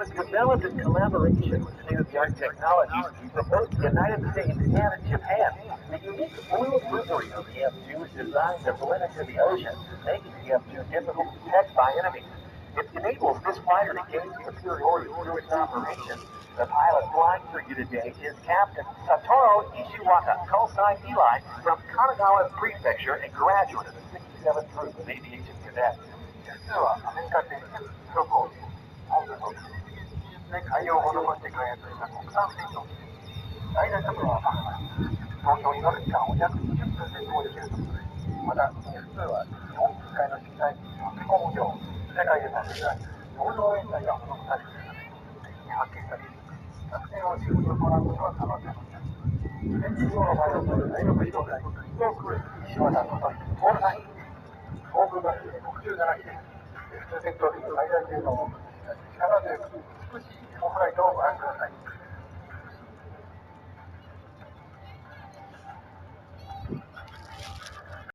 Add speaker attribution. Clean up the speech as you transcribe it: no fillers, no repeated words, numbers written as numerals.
Speaker 1: was developed in collaboration with state-of-the-art technologies from both the United States and Japan. The unique fluid delivery of the F-2 is designed to blend into the ocean, making the F-2 difficult to detect by enemies. It enables this fighter to gain superiority through its operation. The pilot flying for you today is Captain Satoru Ishiwata, call sign Eli, from Kanagawa Prefecture and graduate of the 67th Group of Aviation Cadets. 実はアメリカ鉄鉄プロコース、本部の技術で改良を施して開発した国産戦闘機です。最大速度はマッハ、東京に乗る期間を約20分で飛行できるところです。また、F2 は日本近海の深海に溶け込むよう、世界でも珍しい合同演習が施されているため、敵に発見されにくく、作戦を瞬時に行うことが可能です。戦時上のパイロットで第6飛行隊、飛行クルー、石渡聡、コールサイン、航空学生67機です。F2 戦闘機の最大性能を力強く美しいデモフライトをご覧ください。